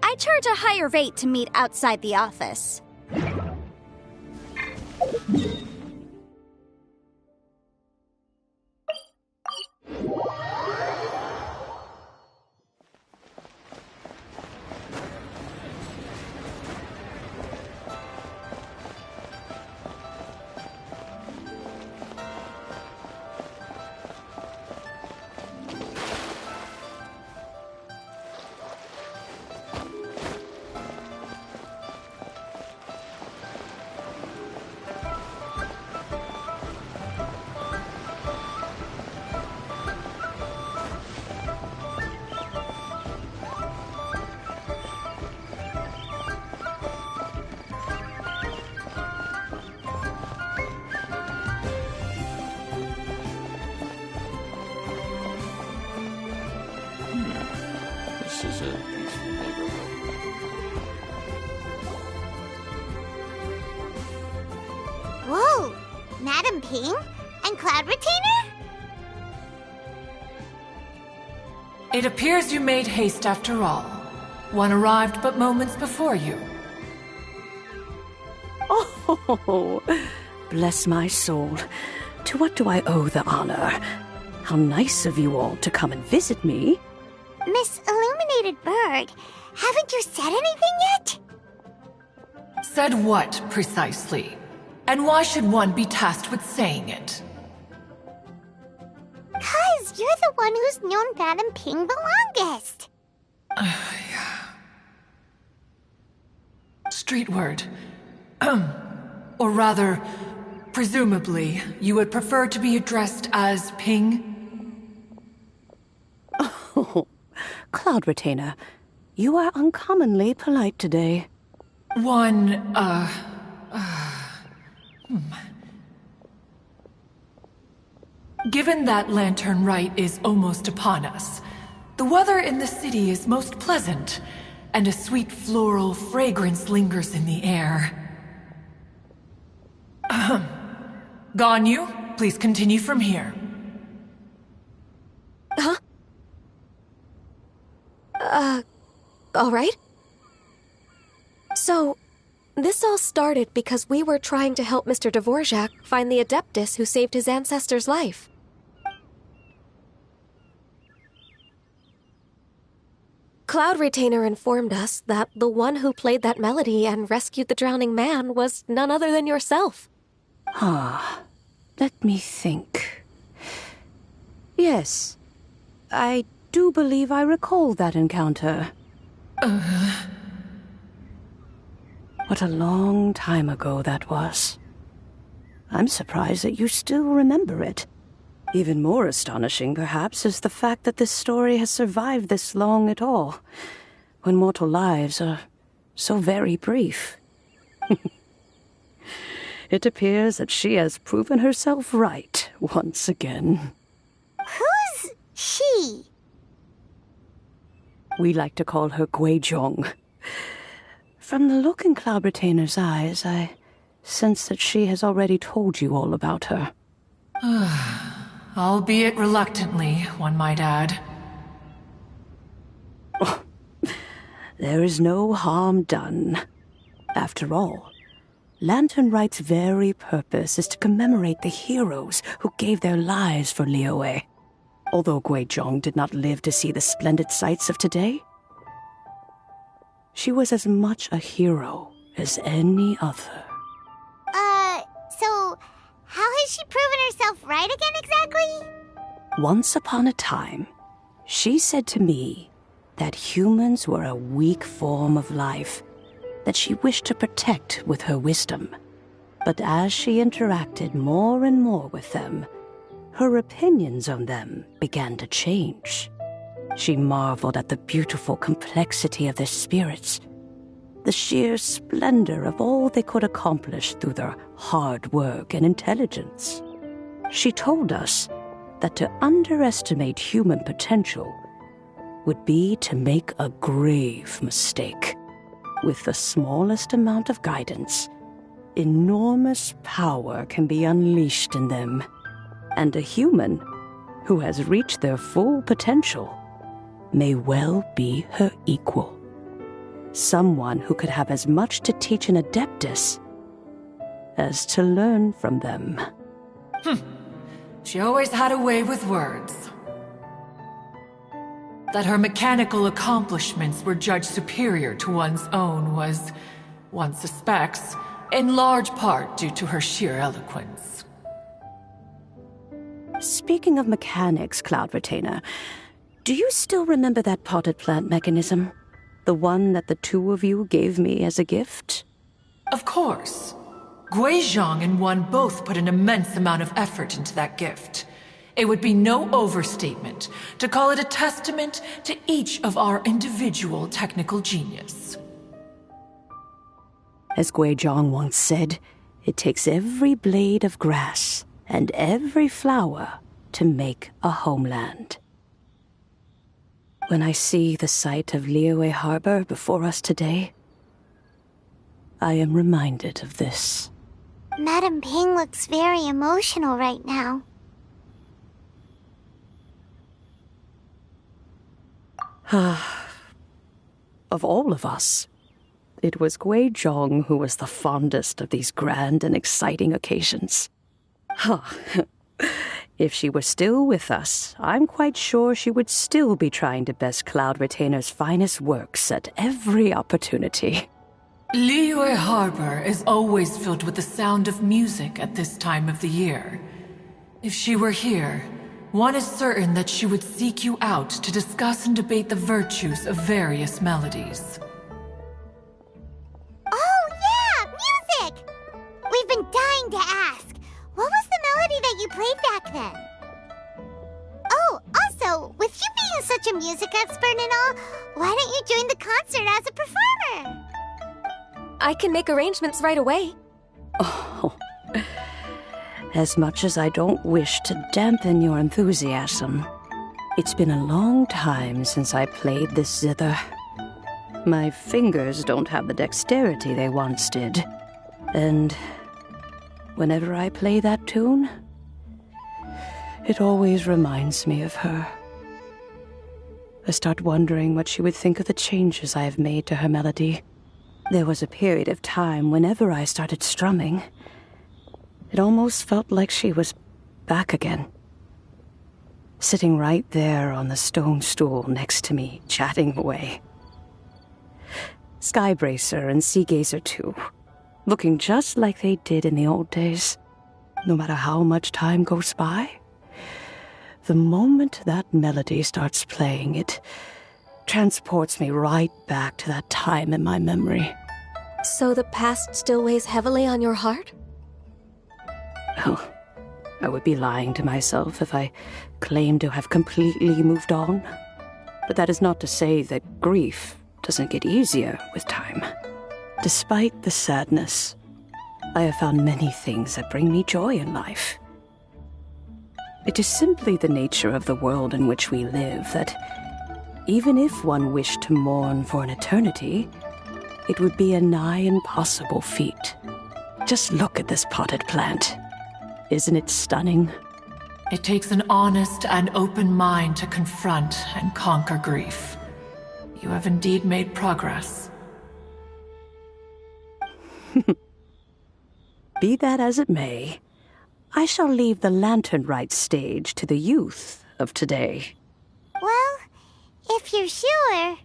I charge a higher rate to meet outside the office. This is a peaceful neighborhood. Whoa! Madam Ping? And Cloud Retainer? It appears you made haste after all. One arrived but moments before you. Oh, bless my soul. To what do I owe the honor? How nice of you all to come and visit me. Miss Illuminated Bird, haven't you said anything yet? Said what, precisely? And why should one be tasked with saying it? 'Cause you're the one who's known Madam Ping the longest. Street word. Or rather, presumably, you would prefer to be addressed as Ping? Oh, Cloud Retainer, you are uncommonly polite today. Given that Lantern Rite is almost upon us, the weather in the city is most pleasant, and a sweet floral fragrance lingers in the air. Ganyu, please continue from here. Huh? All right. So, this all started because we were trying to help Mr. Dvorak find the Adeptus who saved his ancestor's life. Cloud Retainer informed us that the one who played that melody and rescued the drowning man was none other than yourself. Let me think. Yes, I do believe I recall that encounter. What a long time ago that was. I'm surprised that you still remember it. Even more astonishing, perhaps, is the fact that this story has survived this long at all, when mortal lives are so very brief. It appears that she has proven herself right once again. Who's she? We like to call her Guizhong. From the look in Cloud Retainer's eyes, I sense that she has already told you all about her. Albeit reluctantly, one might add. Oh, there is no harm done. After all, Lantern Rite's very purpose is to commemorate the heroes who gave their lives for Liyue. Although Guizhong did not live to see the splendid sights of today, she was as much a hero as any other. So how has she proven herself right again exactly? Once upon a time, she said to me that humans were a weak form of life that she wished to protect with her wisdom. But as she interacted more and more with them, her opinions on them began to change. She marveled at the beautiful complexity of their spirits, the sheer splendor of all they could accomplish through their hard work and intelligence. She told us that to underestimate human potential would be to make a grave mistake. With the smallest amount of guidance, enormous power can be unleashed in them, and a human who has reached their full potential may well be her equal. Someone who could have as much to teach an adeptus as to learn from them. She always had a way with words. That her mechanical accomplishments were judged superior to one's own was, one suspects, in large part due to her sheer eloquence. Speaking of mechanics, Cloud Retainer, do you still remember that potted plant mechanism? The one that the two of you gave me as a gift? Of course. Guizhong and One both put an immense amount of effort into that gift. It would be no overstatement to call it a testament to each of our individual technical genius. As Guizhong once said, it takes every blade of grass and every flower to make a homeland. When I see the sight of Liyue Harbor before us today, I am reminded of this. Madam Ping looks very emotional right now. Of all of us, it was Guizhong who was the fondest of these grand and exciting occasions. If she were still with us, I'm quite sure she would still be trying to best Cloud Retainer's finest works at every opportunity. Liyue Harbor is always filled with the sound of music at this time of the year. If she were here, one is certain that she would seek you out to discuss and debate the virtues of various melodies. Oh yeah, music! We've been dying to ask. What was the melody that you played back then? Oh, also, with you being such a music expert and all, why don't you join the concert as a performer? I can make arrangements right away. Oh, as much as I don't wish to dampen your enthusiasm, it's been a long time since I played this zither. My fingers don't have the dexterity they once did, and whenever I play that tune, it always reminds me of her. I start wondering what she would think of the changes I have made to her melody. There was a period of time whenever I started strumming, it almost felt like she was back again. Sitting right there on the stone stool next to me, chatting away. Skybracer and Seagazer too, looking just like they did in the old days. No matter how much time goes by, the moment that melody starts playing, it transports me right back to that time in my memory. So the past still weighs heavily on your heart? Oh, I would be lying to myself if I claimed to have completely moved on. But that is not to say that grief doesn't get easier with time. Despite the sadness, I have found many things that bring me joy in life. It is simply the nature of the world in which we live that even if one wished to mourn for an eternity, it would be a nigh impossible feat. Just look at this potted plant. Isn't it stunning? It takes an honest and open mind to confront and conquer grief. You have indeed made progress. Be that as it may, I shall leave the Lantern Rite stage to the youth of today. Well, if you're sure.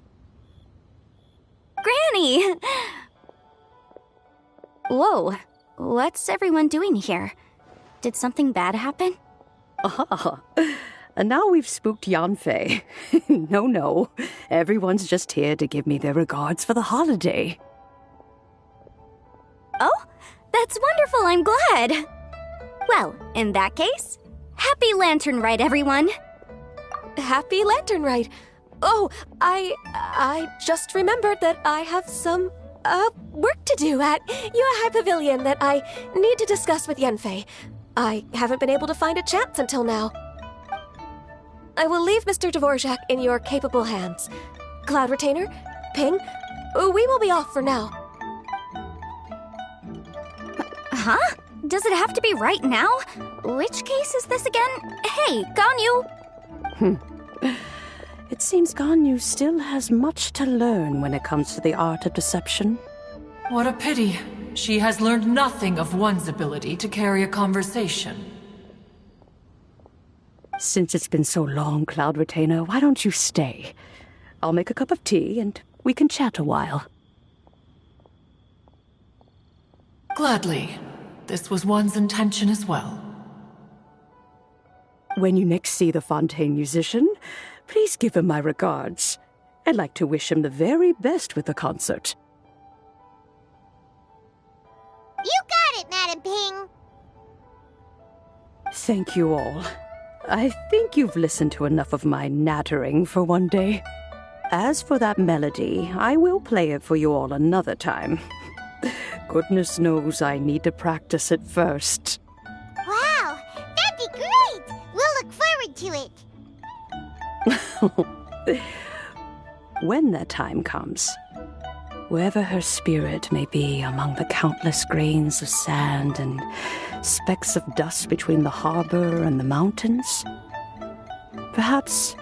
Granny! Whoa, what's everyone doing here? Did something bad happen? Ah, and now we've spooked Yanfei. No, everyone's just here to give me their regards for the holiday. Oh, that's wonderful, I'm glad. Well, in that case, happy Lantern Rite, everyone. Happy Lantern Rite. Oh, I just remembered that I have some, work to do at Yuehai Pavilion that I need to discuss with Yanfei. I haven't been able to find a chance until now. I will leave Mr. Dvorak in your capable hands. Cloud Retainer, Ping, we will be off for now. Huh? Does it have to be right now? Which case is this again? Hey, Ganyu! It seems Ganyu still has much to learn when it comes to the art of deception. What a pity. She has learned nothing of one's ability to carry a conversation. Since it's been so long, Cloud Retainer, why don't you stay? I'll make a cup of tea and we can chat a while. Gladly. This was one's intention as well. When you next see the Fontaine musician, please give him my regards. I'd like to wish him the very best with the concert. You got it, Madam Ping! Thank you all. I think you've listened to enough of my nattering for one day. As for that melody, I will play it for you all another time. Goodness knows I need to practice it first. Wow, that'd be great! We'll look forward to it. When that time comes, wherever her spirit may be among the countless grains of sand and specks of dust between the harbor and the mountains, perhaps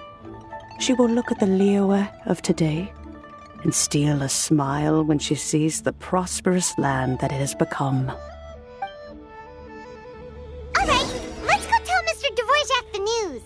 she will look at the Liyue of today and steal a smile when she sees the prosperous land that it has become. All right, let's go tell Mr. Dvorak the news.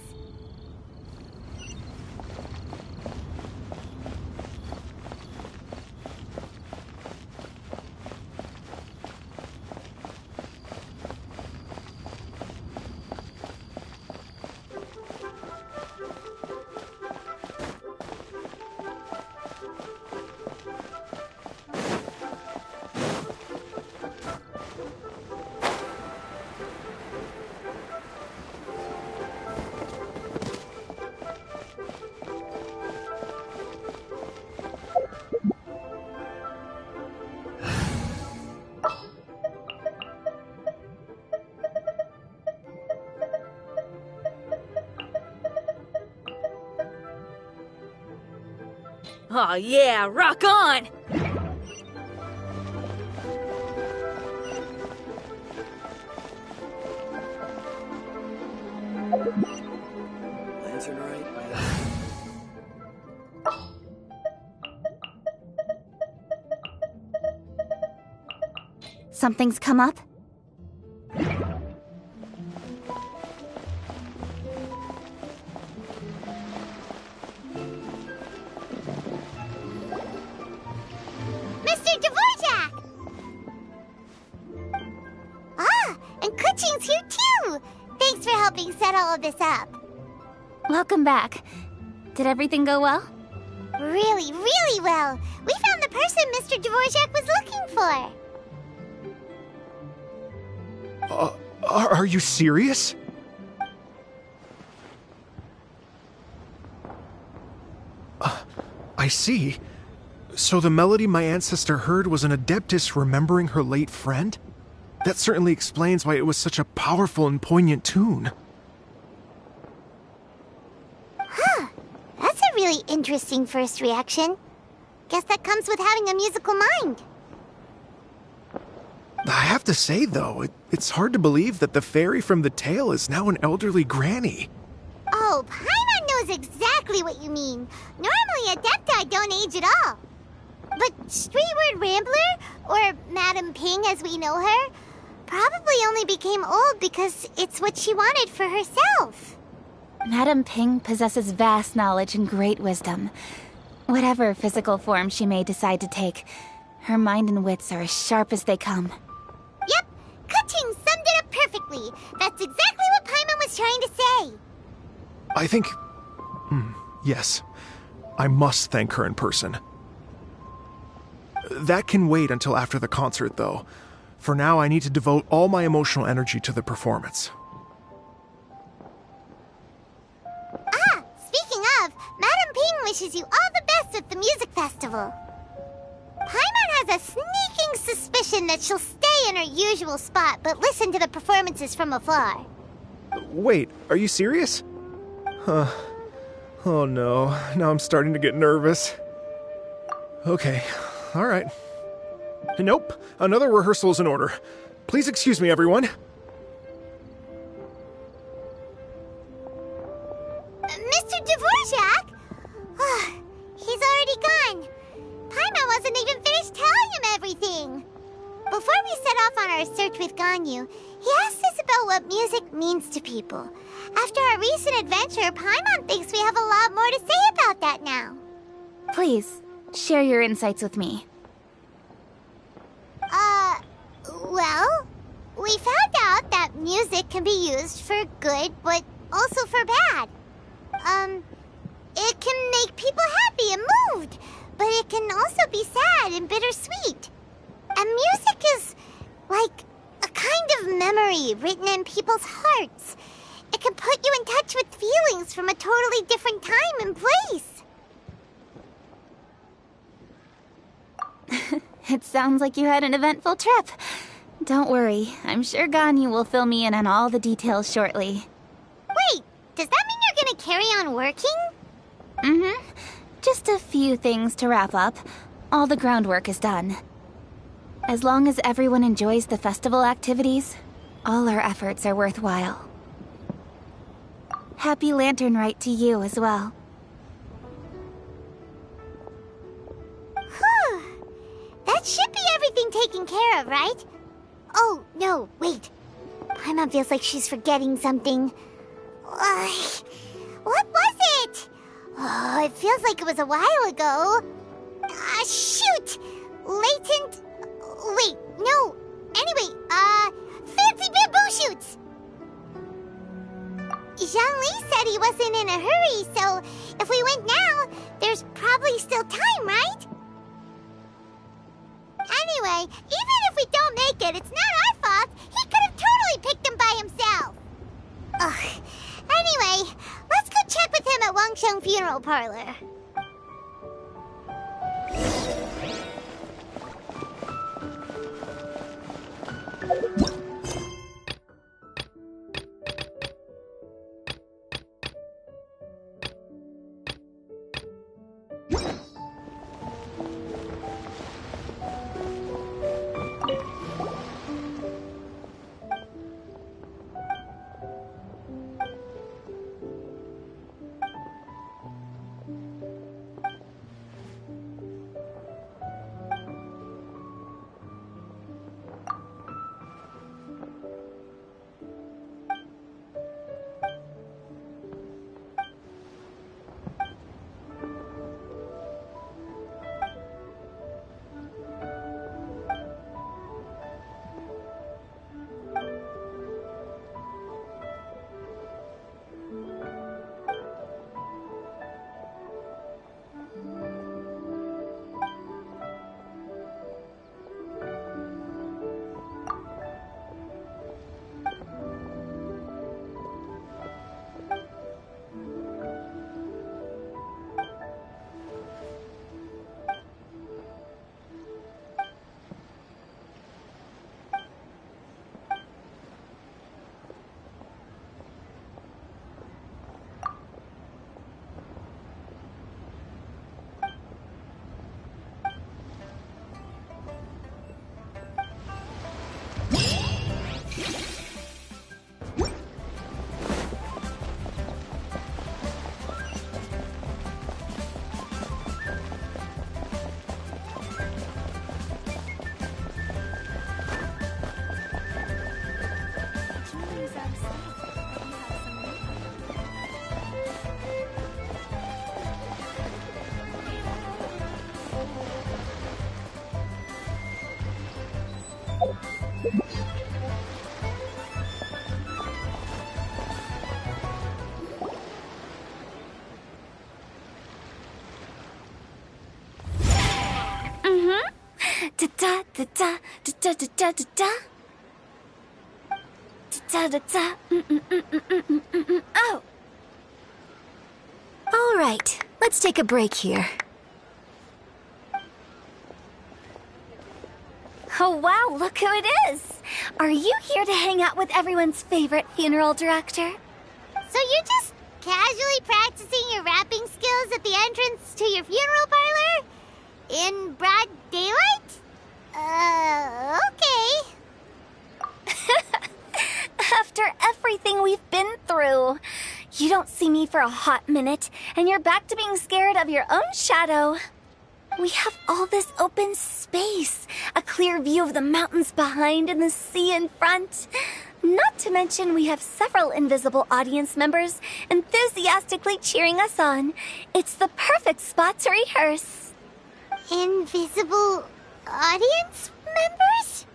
Oh yeah, rock on! Lantern right? Something's come up? Mr. Dvorak! Ah, and Kuchin's here too! Thanks for helping set all of this up. Welcome back. Did everything go well? Really, really well. We found the person Mr. Dvorak was looking for. Are you serious? I see. So the melody my ancestor heard was an adeptus remembering her late friend? That certainly explains why it was such a powerful and poignant tune. Huh. That's a really interesting first reaction. Guess that comes with having a musical mind. I have to say, though, it's hard to believe that the fairy from the tale is now an elderly granny. Oh, Paimon knows exactly what you mean. Normally, Adepti don't age at all. But Streetward Rambler, or Madam Ping as we know her, probably only became old because it's what she wanted for herself. Madam Ping possesses vast knowledge and great wisdom. Whatever physical form she may decide to take, her mind and wits are as sharp as they come. Yep, Kuching summed it up perfectly. That's exactly what Paimon was trying to say. I think... yes. I must thank her in person. That can wait until after the concert, though. For now, I need to devote all my emotional energy to the performance. Ah, speaking of, Madam Ping wishes you all the best at the music festival. Paimon has a sneaking suspicion that she'll stay in her usual spot but listen to the performances from afar. Wait, are you serious? Oh no, now I'm starting to get nervous. Okay, alright. Nope, another rehearsal is in order. Please excuse me, everyone. Mr. Dvorak? He's already gone. Paimon wasn't even finished telling him everything. Before we set off on our search with Ganyu, he asked us about what music means to people. After our recent adventure, Paimon thinks we have a lot more to say about that now. Please, share your insights with me. Well, we found out that music can be used for good, but also for bad. It can make people happy and moved, but it can also be sad and bittersweet. And music is like a kind of memory written in people's hearts. It can put you in touch with feelings from a totally different time and place. It sounds like you had an eventful trip. Don't worry, I'm sure Ganyu will fill me in on all the details shortly. Wait, does that mean you're gonna carry on working? Mm-hmm. Just a few things to wrap up. All the groundwork is done. As long as everyone enjoys the festival activities, all our efforts are worthwhile. Happy Lantern Rite to you as well. Whew. That should be everything taken care of, right? Oh, no, wait. Paimon feels like she's forgetting something. What was it? Oh, it feels like it was a while ago. Shoot! Latent... Wait, no. Anyway, fancy bamboo shoots! Zhang-Li said he wasn't in a hurry, so if we went now, there's probably still time, right? Anyway, even if we don't make it, it's not our fault. He could have totally picked them by himself. Ugh. Anyway, let's go check with him at Wangsheng Funeral Parlor. Da da da da da da da da da. Da da da. Oh. All right, let's take a break here. Oh wow, look who it is! Are you here to hang out with everyone's favorite funeral director? So you're just casually practicing your rapping skills at the entrance to your funeral parlor? In broad daylight? Okay. After everything we've been through, you don't see me for a hot minute, and you're back to being scared of your own shadow. We have all this open space, a clear view of the mountains behind and the sea in front. Not to mention we have several invisible audience members enthusiastically cheering us on. It's the perfect spot to rehearse. Invisible audience members?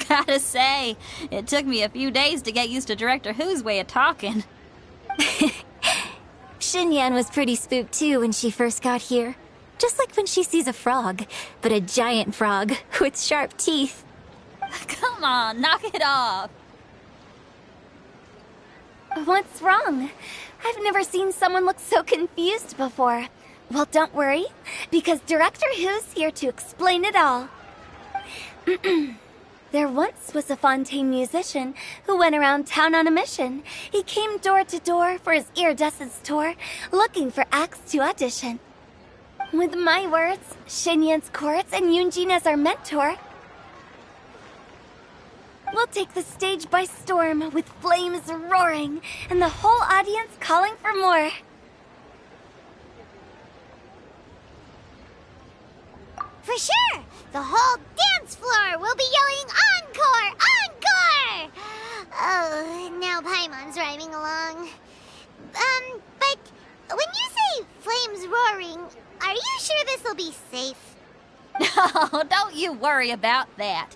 Gotta say, it took me a few days to get used to Director Who's way of talking. Xinyan was pretty spooked too when she first got here. Just like when she sees a frog, but a giant frog with sharp teeth. Come on, knock it off. What's wrong? I've never seen someone look so confused before. Well, don't worry, because Director Who's here to explain it all. There once was a Fontaine musician who went around town on a mission. He came door to door for his iridescence tour, looking for acts to audition. With my words, Xinyan's chords, and Yunjin as our mentor, we'll take the stage by storm with flames roaring and the whole audience calling for more. For sure! The whole dance floor will be yelling encore! Encore! Oh, now Paimon's rhyming along. But when you say flames roaring, are you sure this'll be safe? No, don't you worry about that.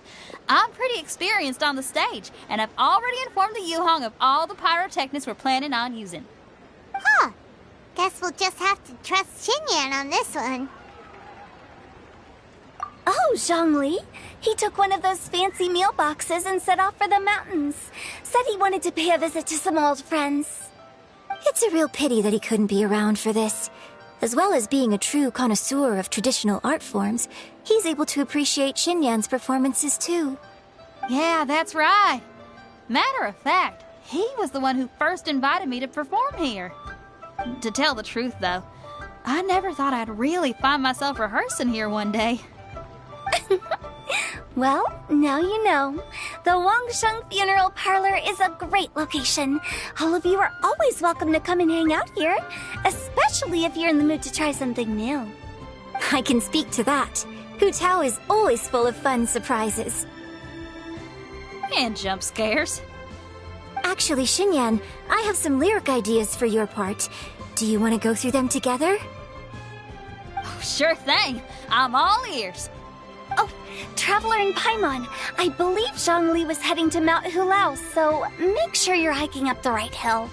I'm pretty experienced on the stage, and I've already informed the Yuhong of all the pyrotechnics we're planning on using. Huh. Guess we'll just have to trust Xinyan on this one. Oh, Zhongli. He took one of those fancy meal boxes and set off for the mountains. Said he wanted to pay a visit to some old friends. It's a real pity that he couldn't be around for this. As well as being a true connoisseur of traditional art forms, he's able to appreciate Xinyan's performances too. Yeah, that's right. Matter of fact, he was the one who first invited me to perform here. To tell the truth, though, I never thought I'd really find myself rehearsing here one day. Well, now you know. The Wangsheng Funeral Parlor is a great location. All of you are always welcome to come and hang out here, especially if you're in the mood to try something new. I can speak to that. Hu Tao is always full of fun surprises. And jump scares. Actually, Xinyan, I have some lyric ideas for your part. Do you want to go through them together? Oh, sure thing. I'm all ears. Oh, Traveler and Paimon, I believe Zhongli was heading to Mount Hulao, so make sure you're hiking up the right hill.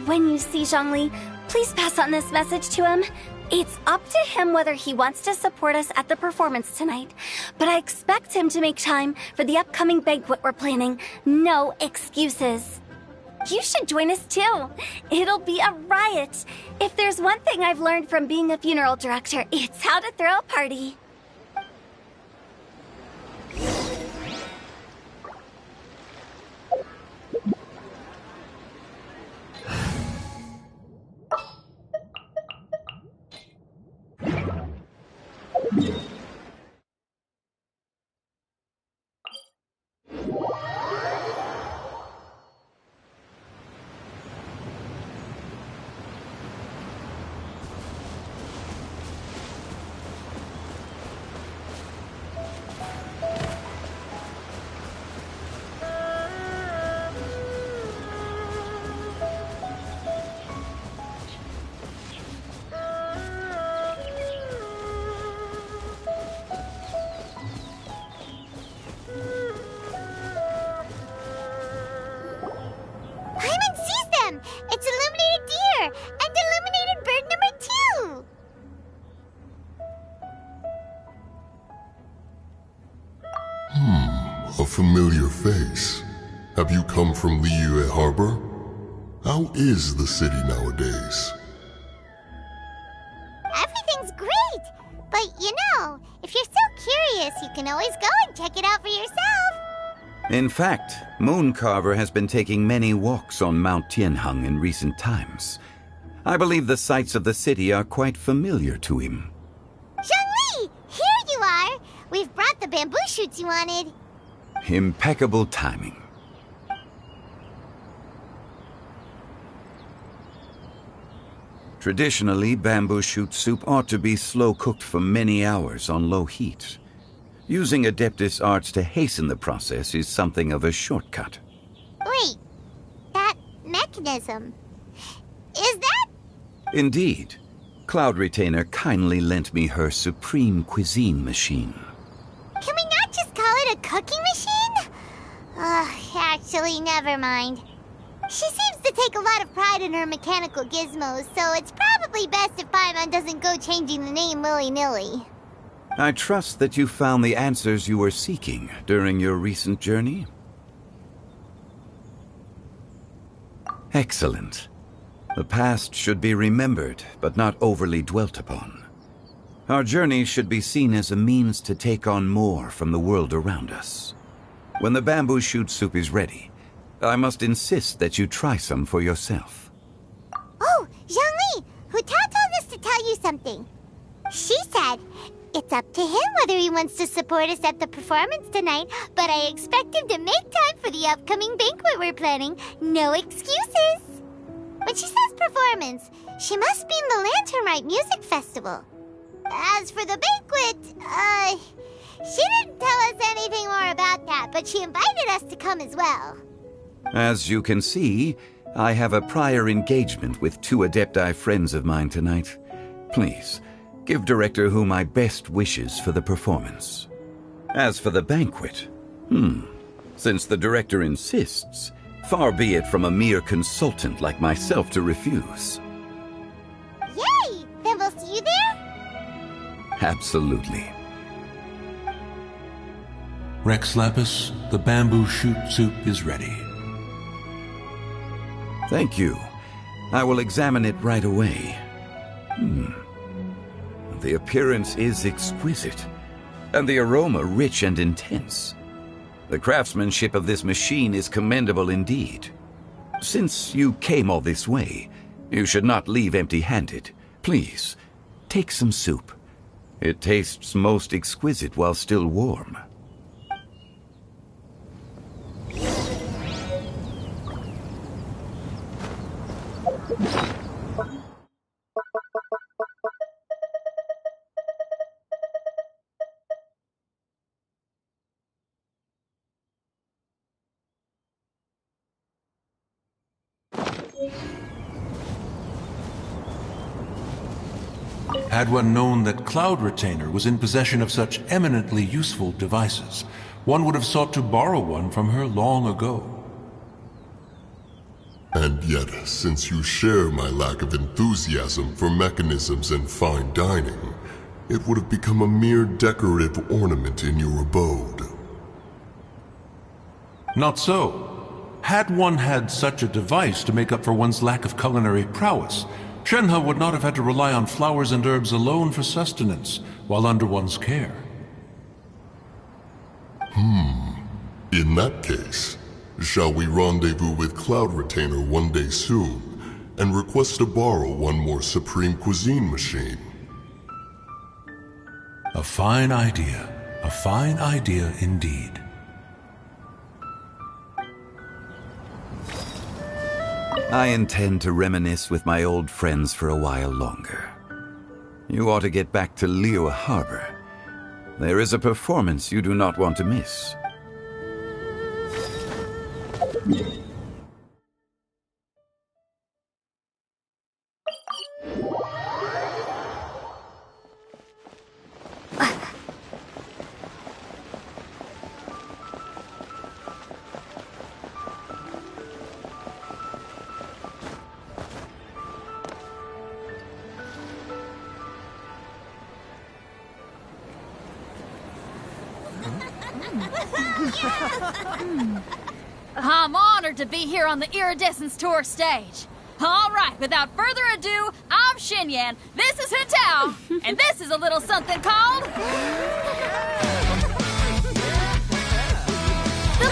When you see Zhongli, please pass on this message to him. It's up to him whether he wants to support us at the performance tonight, but I expect him to make time for the upcoming banquet we're planning. No excuses. You should join us too. It'll be a riot. If there's one thing I've learned from being a funeral director, it's how to throw a party. It's illuminated deer and illuminated bird number 2. A familiar face. Have you come from Liyue Harbor? How is the city nowadays? Everything's great! But you know, if you're so curious, you can always go and check it out for yourself. In fact, Mooncarver has been taking many walks on Mount Tianheng in recent times. I believe the sights of the city are quite familiar to him. Zhongli! Here you are! We've brought the bamboo shoots you wanted. Impeccable timing. Traditionally, bamboo shoot soup ought to be slow-cooked for many hours on low heat. Using Adeptus arts to hasten the process is something of a shortcut. Wait, that mechanism... is that... Indeed. Cloud Retainer kindly lent me her supreme cuisine machine. Can we not just call it a cooking machine? Actually, never mind. She seems to take a lot of pride in her mechanical gizmos, so it's probably best if Paimon doesn't go changing the name willy-nilly. I trust that you found the answers you were seeking during your recent journey. Excellent. The past should be remembered, but not overly dwelt upon. Our journey should be seen as a means to take on more from the world around us. When the bamboo shoot soup is ready, I must insist that you try some for yourself. Oh, Zhongli! Huta told us to tell you something. She said, it's up to him whether he wants to support us at the performance tonight, but I expect him to make time for the upcoming banquet we're planning. No excuses! When she says performance, she must mean the Lantern Rite Music Festival. As for the banquet, she didn't tell us anything more about that, but she invited us to come as well. As you can see, I have a prior engagement with 2 Adepti friends of mine tonight. Please, give Director Hu my best wishes for the performance. As for the banquet, since the Director insists, far be it from a mere consultant like myself to refuse. Yay! Then we'll see you there? Absolutely. Rex Lapis, the bamboo shoot soup is ready. Thank you. I will examine it right away. The appearance is exquisite, and the aroma rich and intense. The craftsmanship of this machine is commendable indeed. Since you came all this way, you should not leave empty-handed. Please, take some soup. It tastes most exquisite while still warm. Had one known that Cloud Retainer was in possession of such eminently useful devices, one would have sought to borrow one from her long ago. And yet, since you share my lack of enthusiasm for mechanisms and fine dining, it would have become a mere decorative ornament in your abode. Not so. Had one had such a device to make up for one's lack of culinary prowess, Shenhe would not have had to rely on flowers and herbs alone for sustenance while under one's care. In that case, shall we rendezvous with Cloud Retainer one day soon and request to borrow one more Supreme Cuisine machine? A fine idea. A fine idea indeed. I intend to reminisce with my old friends for a while longer. You ought to get back to Liyue Harbor. There is a performance you do not want to miss. I'm honored to be here on the Iridescence Tour stage. All right, without further ado, I'm Xinyan, this is Hutao, and this is a little something called... The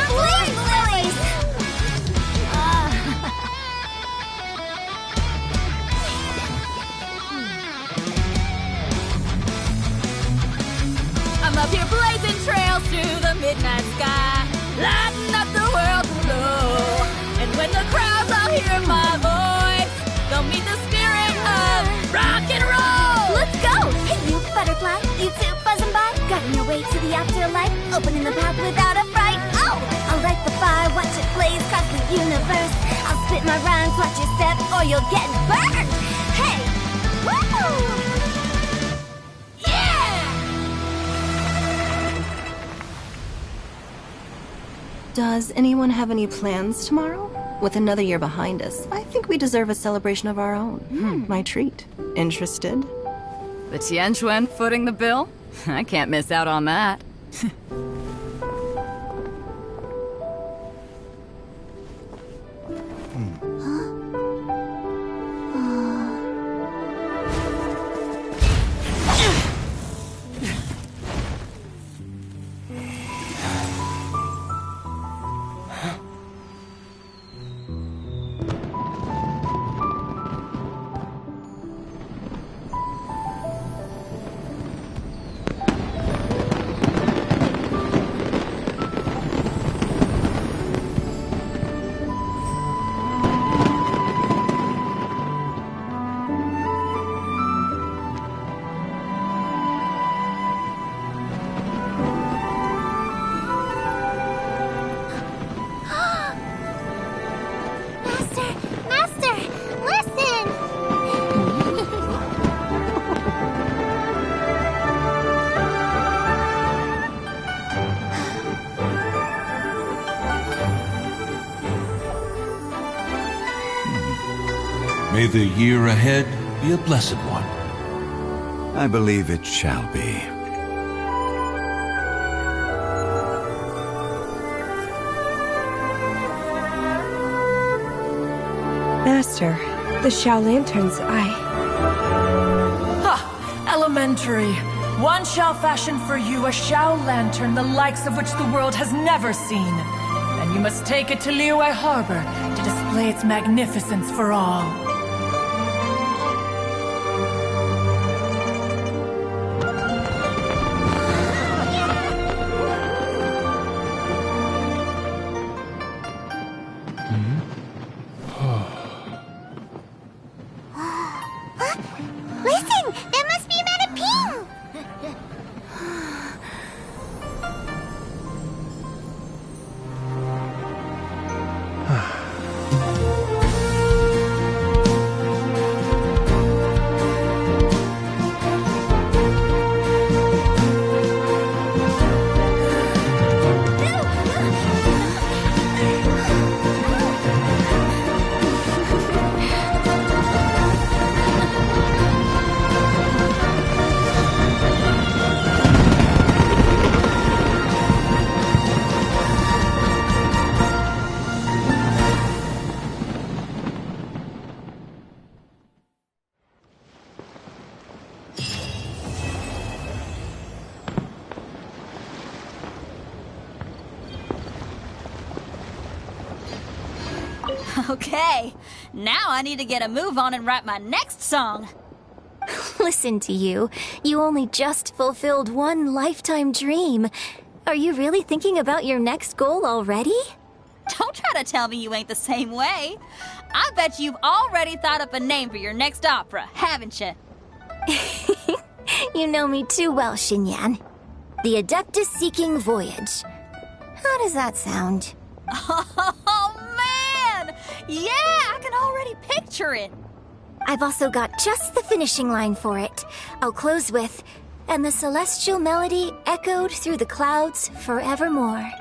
midnight sky, lighting up the world below. And when the crowds all hear my voice, they'll meet the spirit of rock and roll. Let's go! Hey, you butterfly, you too buzzing by, guiding your way to the afterlife, opening the path without a fright. Oh, I'll light the fire, watch it blaze across the universe. I'll spit my rhymes, watch your step, or you'll get burned. Hey, woo! Does anyone have any plans tomorrow? With another year behind us, I think we deserve a celebration of our own. My treat. Interested? The Tianquan footing the bill? I can't miss out on that. Master, listen! May the year ahead be a blessed one. I believe it shall be. Master, the Xiao Lanterns, Ha! Elementary. One shall fashion for you a Xiao Lantern the likes of which the world has never seen. And you must take it to Liyue Harbor to display its magnificence for all. Listen! That must be Madame Ping! Okay, now I need to get a move on and write my next song. Listen to you. You only just fulfilled one lifetime dream. Are you really thinking about your next goal already? Don't try to tell me you ain't the same way. I bet you've already thought up a name for your next opera, haven't you? You know me too well, Xinyan. The Adeptus Seeking Voyage. How does that sound? Oh, man! Yeah, I can already picture it. I've also got just the finishing line for it. I'll close with, "And the celestial melody echoed through the clouds forevermore."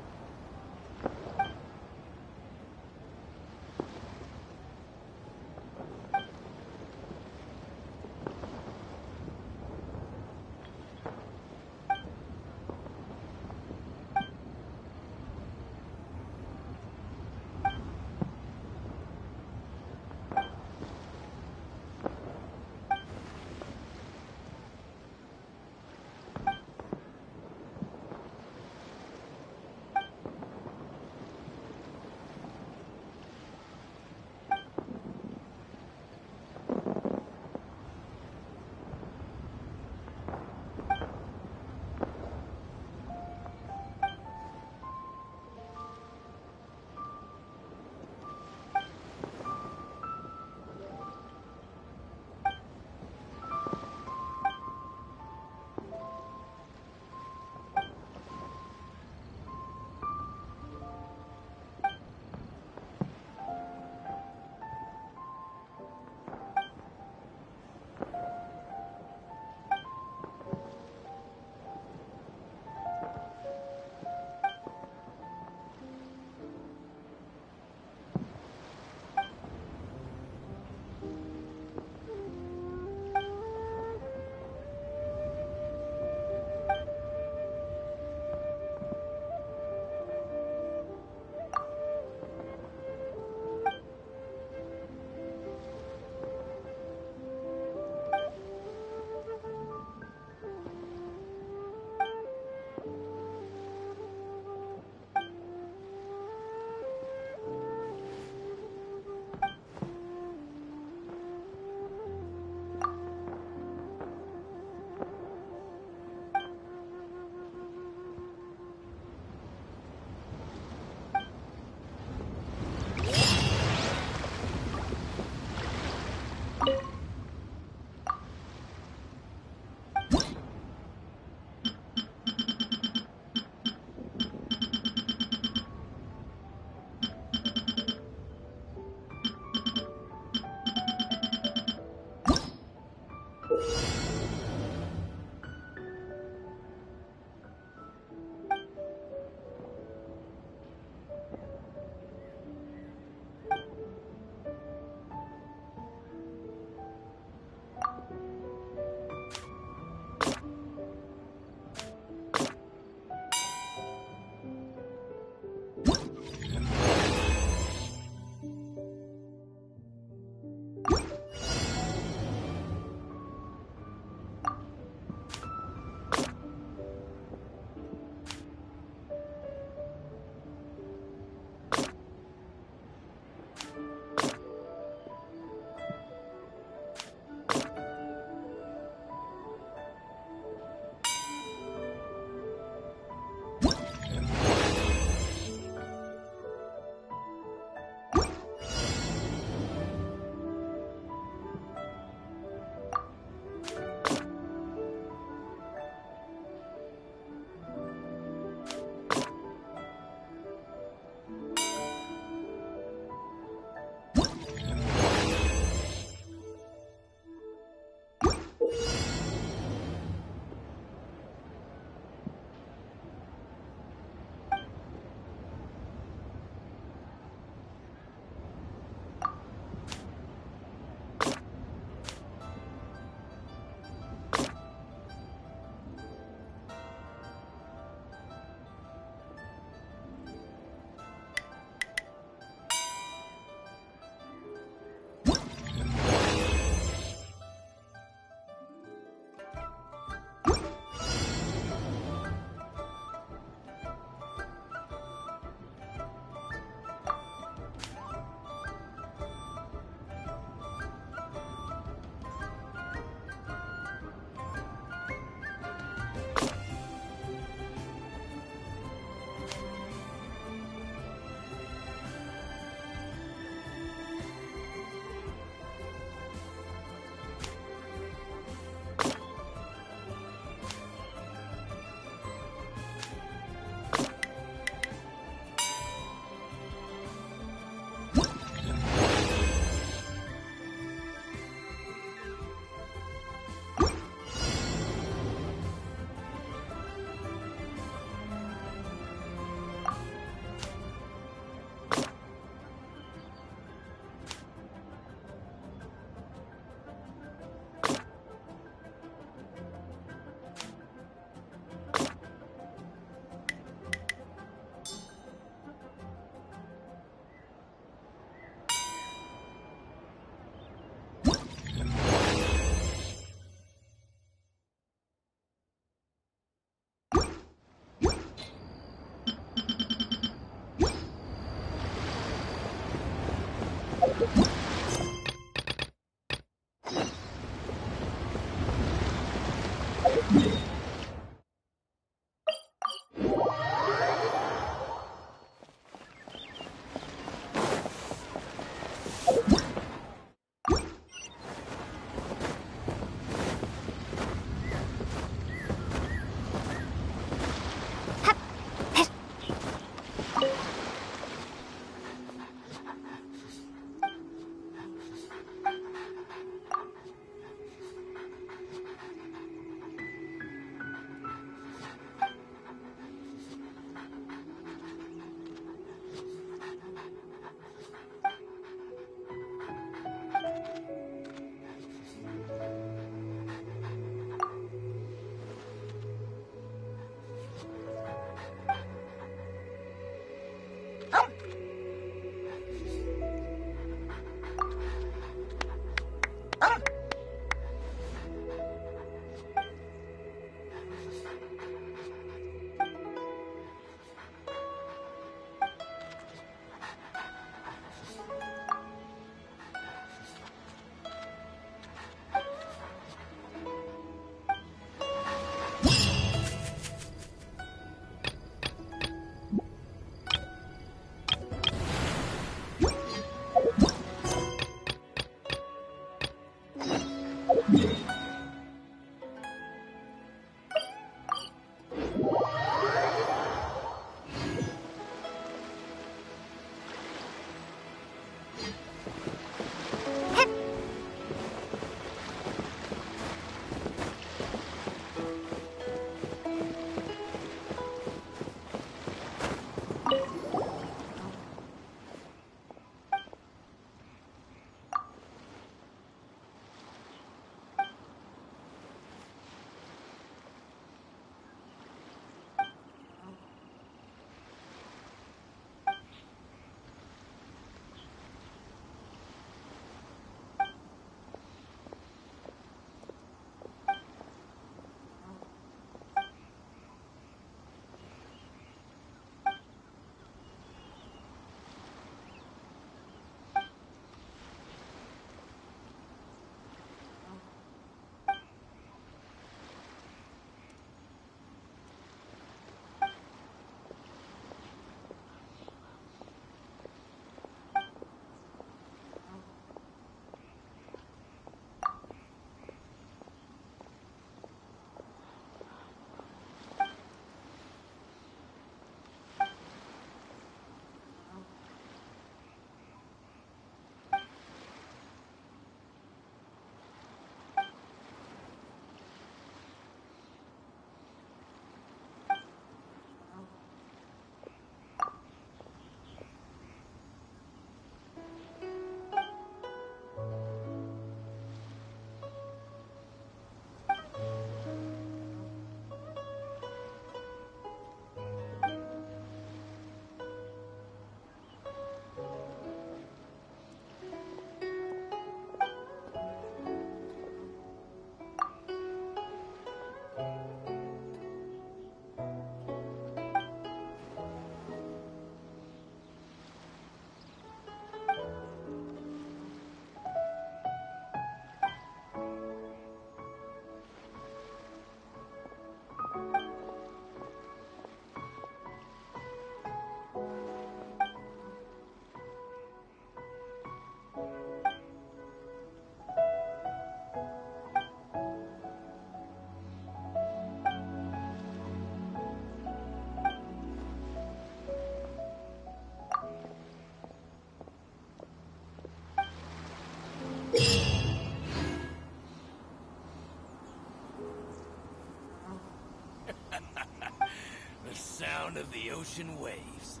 sound of the ocean waves.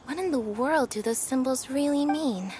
What in the world do those symbols really mean?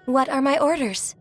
What are my orders?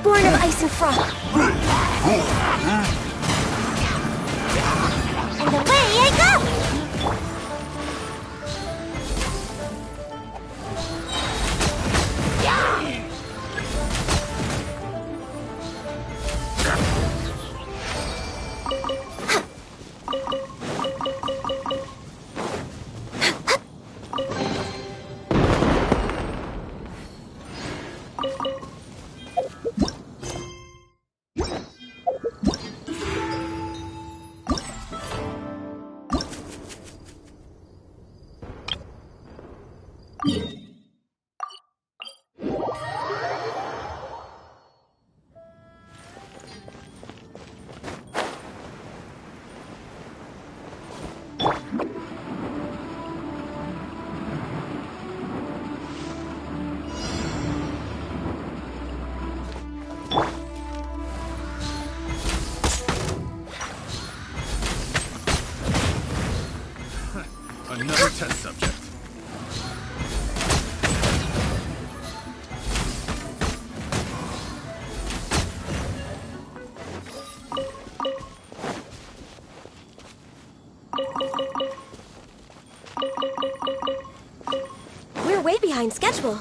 Born of ice and frost. And away I go! behind schedule.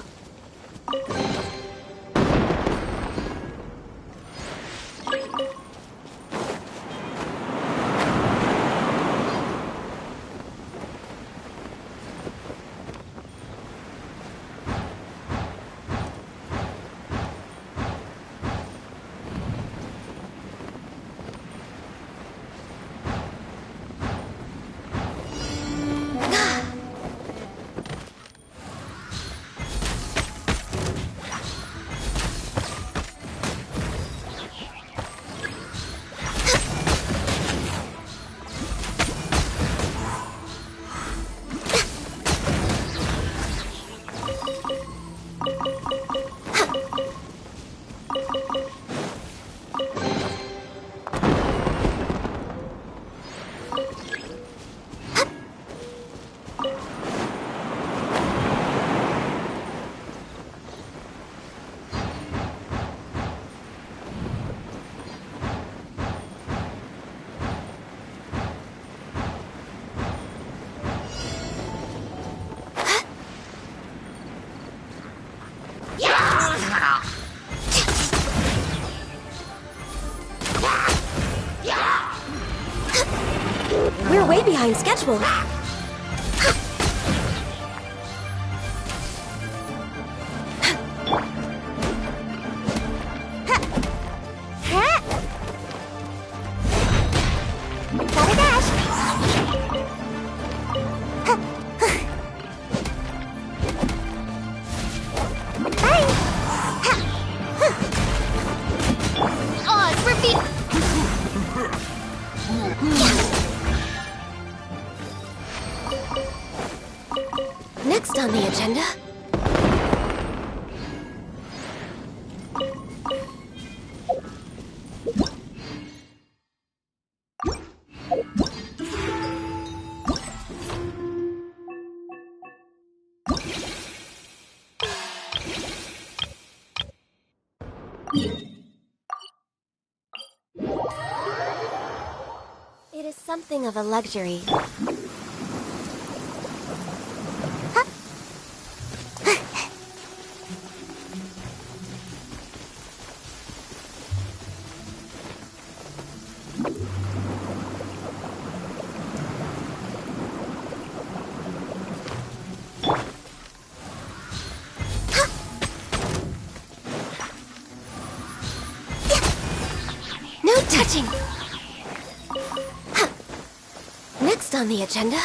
We're way behind schedule. Gotta dash. Bye. Oh, it's repeat. Next on the agenda. It is something of a luxury. No touching! Next on the agenda.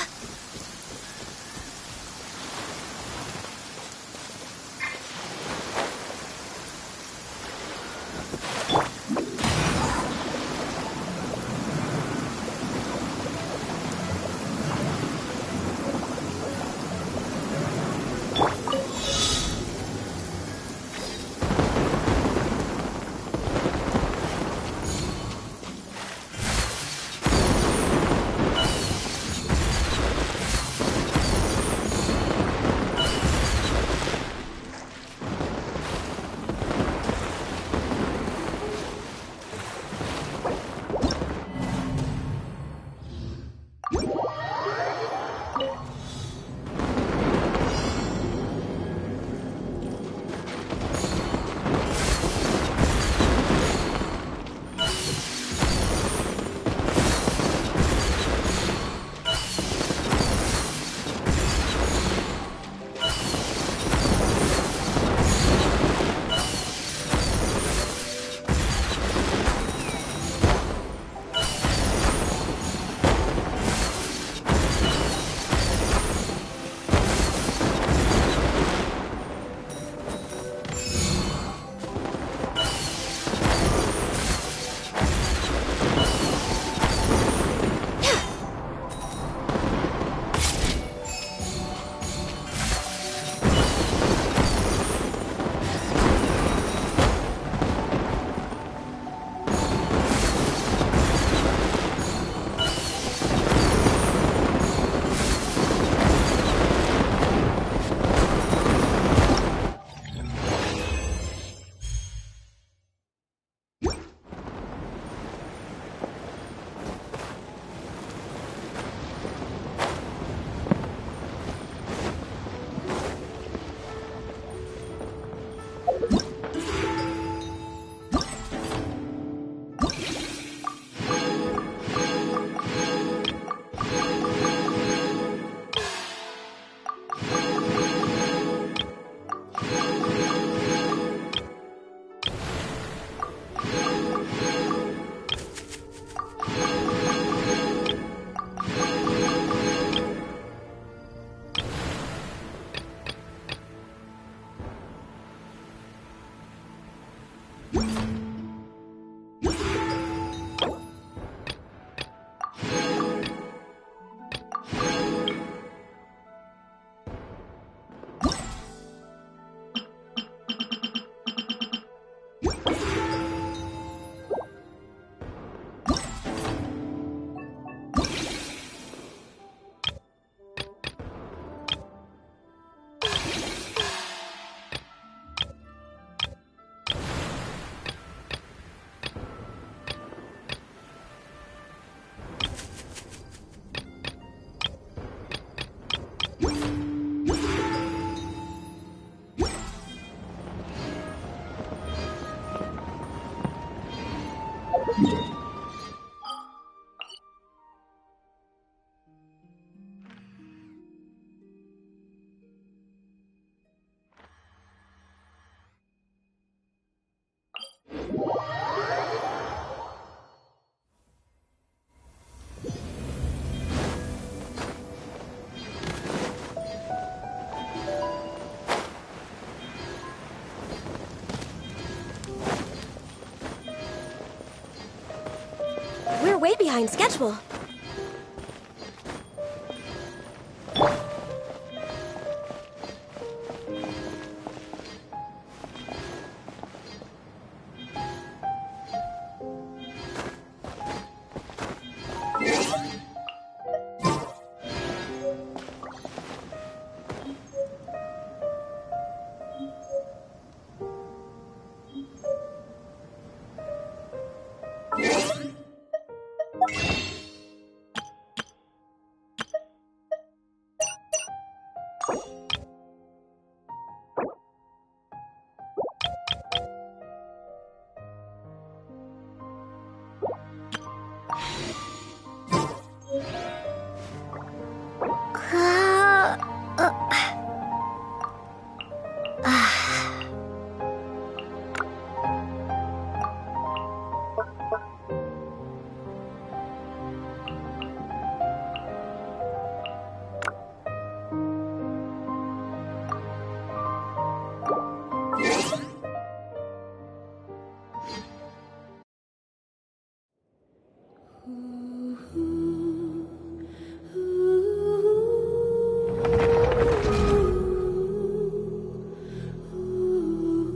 We're way behind schedule.